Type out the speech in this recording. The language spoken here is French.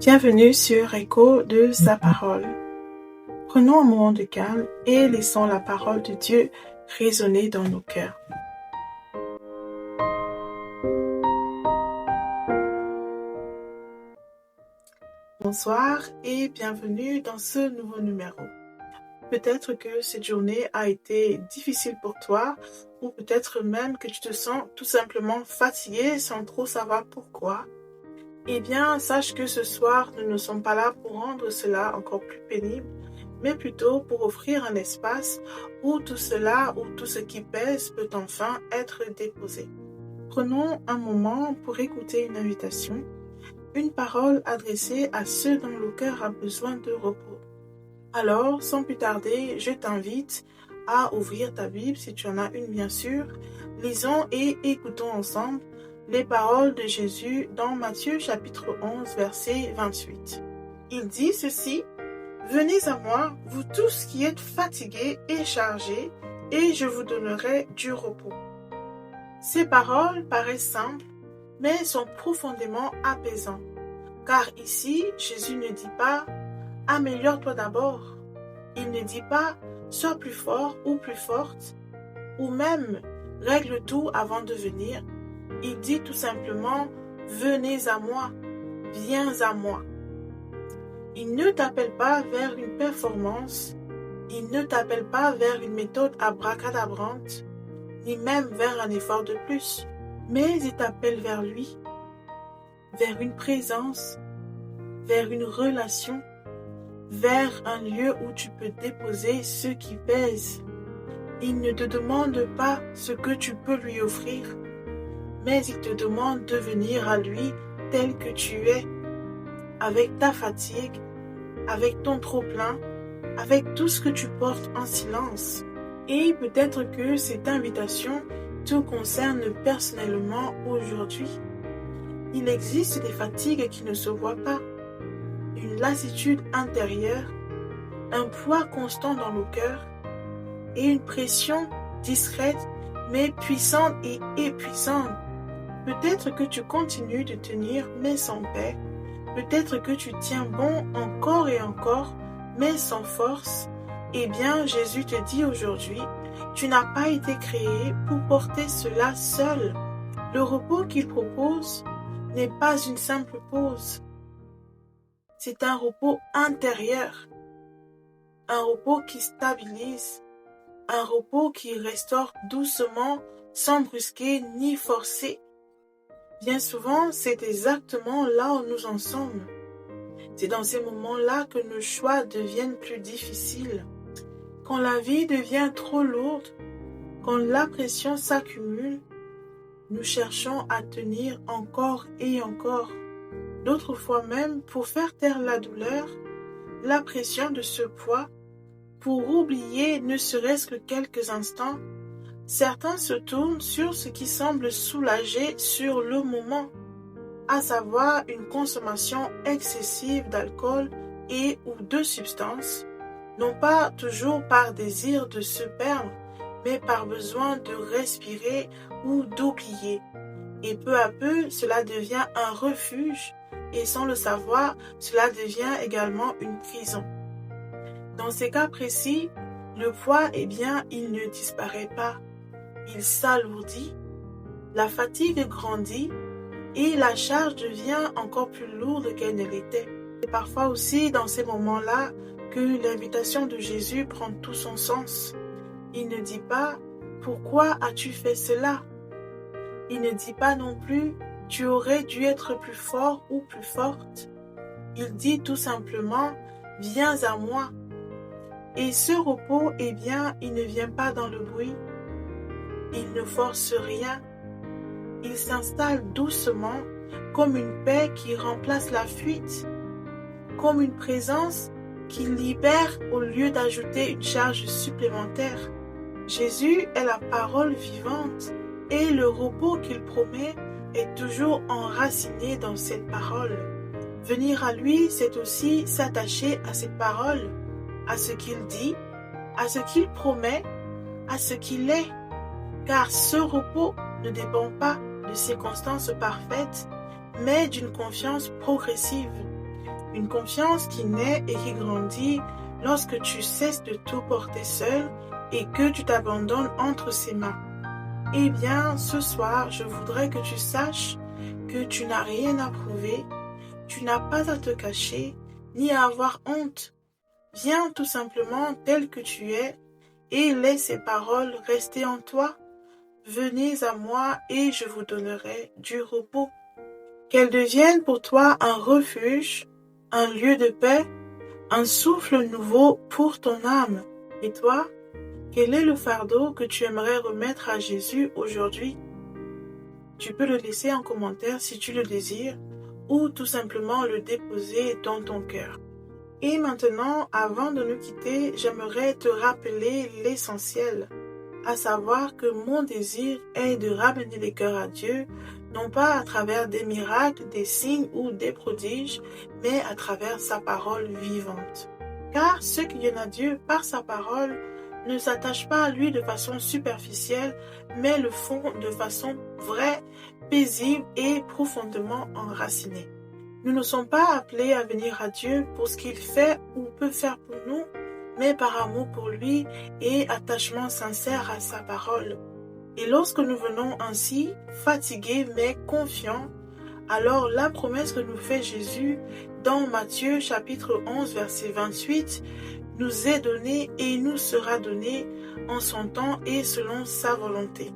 Bienvenue sur Écho de sa parole. Prenons un moment de calme et laissons la parole de Dieu résonner dans nos cœurs. Bonsoir et bienvenue dans ce nouveau numéro. Peut-être que cette journée a été difficile pour toi ou peut-être même que tu te sens tout simplement fatigué sans trop savoir pourquoi. Eh bien, sache que ce soir, nous ne sommes pas là pour rendre cela encore plus pénible, mais plutôt pour offrir un espace où tout cela, où tout ce qui pèse peut enfin être déposé. Prenons un moment pour écouter une invitation, une parole adressée à ceux dont le cœur a besoin de repos. Alors, sans plus tarder, je t'invite à ouvrir ta Bible, si tu en as une bien sûr. Lisons et écoutons ensemble les paroles de Jésus dans Matthieu chapitre 11, verset 28. Il dit ceci: « Venez à moi, vous tous qui êtes fatigués et chargés, et je vous donnerai du repos. » Ces paroles paraissent simples, mais sont profondément apaisantes. Car ici, Jésus ne dit pas « améliore-toi d'abord ». Il ne dit pas « sois plus fort ou plus forte » ou même « règle tout avant de venir ». Il dit tout simplement « venez à moi, viens à moi ». Il ne t'appelle pas vers une performance, il ne t'appelle pas vers une méthode abracadabrante, ni même vers un effort de plus, mais il t'appelle vers lui, vers une présence, vers une relation, vers un lieu où tu peux déposer ce qui pèse. Il ne te demande pas ce que tu peux lui offrir, mais il te demande de venir à lui tel que tu es, avec ta fatigue, avec ton trop-plein, avec tout ce que tu portes en silence. Et peut-être que cette invitation te concerne personnellement aujourd'hui. Il existe des fatigues qui ne se voient pas, une lassitude intérieure, un poids constant dans le cœur et une pression discrète mais puissante et épuisante. Peut-être que tu continues de tenir mais sans paix. Peut-être que tu tiens bon encore et encore mais sans force. Eh bien, Jésus te dit aujourd'hui, tu n'as pas été créé pour porter cela seul. Le repos qu'il propose n'est pas une simple pause. C'est un repos intérieur, un repos qui stabilise, un repos qui restaure doucement, sans brusquer ni forcer. Bien souvent, c'est exactement là où nous en sommes. C'est dans ces moments-là que nos choix deviennent plus difficiles. Quand la vie devient trop lourde, quand la pression s'accumule, nous cherchons à tenir encore et encore. D'autres fois même, pour faire taire la douleur, la pression de ce poids, pour oublier ne serait-ce que quelques instants, certains se tournent sur ce qui semble soulager sur le moment, à savoir une consommation excessive d'alcool et ou de substances, non pas toujours par désir de se perdre, mais par besoin de respirer ou d'oublier. Et peu à peu, cela devient un refuge, et sans le savoir, cela devient également une prison. Dans ces cas précis, le poids, il ne disparaît pas. Il s'alourdit, la fatigue grandit et la charge devient encore plus lourde qu'elle ne l'était. C'est parfois aussi dans ces moments-là que l'invitation de Jésus prend tout son sens. Il ne dit pas « Pourquoi as-tu fait cela ?» Il ne dit pas non plus « Tu aurais dû être plus fort ou plus forte ?» Il dit tout simplement « Viens à moi ». Et ce repos, il ne vient pas dans le bruit. Il ne force rien. Il s'installe doucement comme une paix qui remplace la fuite, comme une présence qui libère au lieu d'ajouter une charge supplémentaire. Jésus est la parole vivante et le repos qu'il promet est toujours enraciné dans cette parole. Venir à lui, c'est aussi s'attacher à cette parole, à ce qu'il dit, à ce qu'il promet, à ce qu'il est. Car ce repos ne dépend pas de circonstances parfaites, mais d'une confiance progressive. Une confiance qui naît et qui grandit lorsque tu cesses de tout porter seul et que tu t'abandonnes entre ses mains. Eh bien, ce soir, je voudrais que tu saches que tu n'as rien à prouver, tu n'as pas à te cacher, ni à avoir honte. Viens tout simplement tel que tu es et laisse ces paroles rester en toi. Venez à moi et je vous donnerai du repos. Qu'elles deviennent pour toi un refuge, un lieu de paix, un souffle nouveau pour ton âme. Et toi, quel est le fardeau que tu aimerais remettre à Jésus aujourd'hui? Tu peux le laisser en commentaire si tu le désires ou tout simplement le déposer dans ton cœur. Et maintenant, avant de nous quitter, j'aimerais te rappeler l'essentiel, à savoir que mon désir est de ramener les cœurs à Dieu, non pas à travers des miracles, des signes ou des prodiges, mais à travers sa parole vivante. Car ceux qui viennent à Dieu par sa parole ne s'attachent pas à lui de façon superficielle, mais le font de façon vraie, paisible et profondément enracinée. Nous ne sommes pas appelés à venir à Dieu pour ce qu'il fait ou peut faire pour nous, mais par amour pour lui et attachement sincère à sa parole. Et lorsque nous venons ainsi, fatigués mais confiants, alors la promesse que nous fait Jésus dans Matthieu chapitre 11 verset 28 nous est donnée et nous sera donnée en son temps et selon sa volonté.